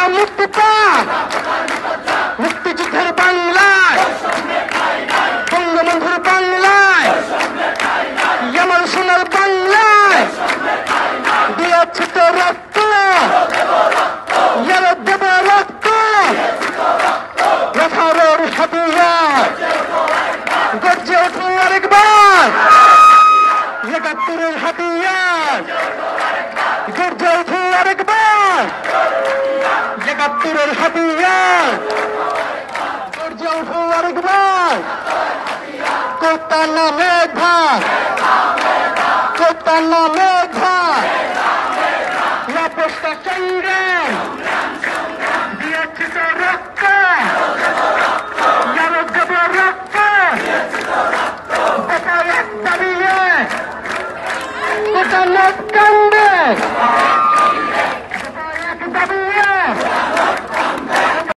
বাংলা মুক্তি পাক, মুক্তিযুদ্ধের বাংলায়, বঙ্গবন্ধুর বাংলায়, আমার সোনার বাংলায় দিয়েছে তো রক্ত, দেব রক্ত, রাখার হাতিয়ার গর্জে উঠুন আরেকবার, ৭১-এর হাতিয়ার গর্জে উঠুন আরেকবার, ৭১-এর হাতিয়ার গর্জে উঠুন আরেকবার। কোটা না মেধা, কোটা না মেধা, রাপসটা সংগ্রাম দিয়েছে তো রক্ত, দেব রক্ত, কোটা এক দাবিয়ে কোটা না কান্দে।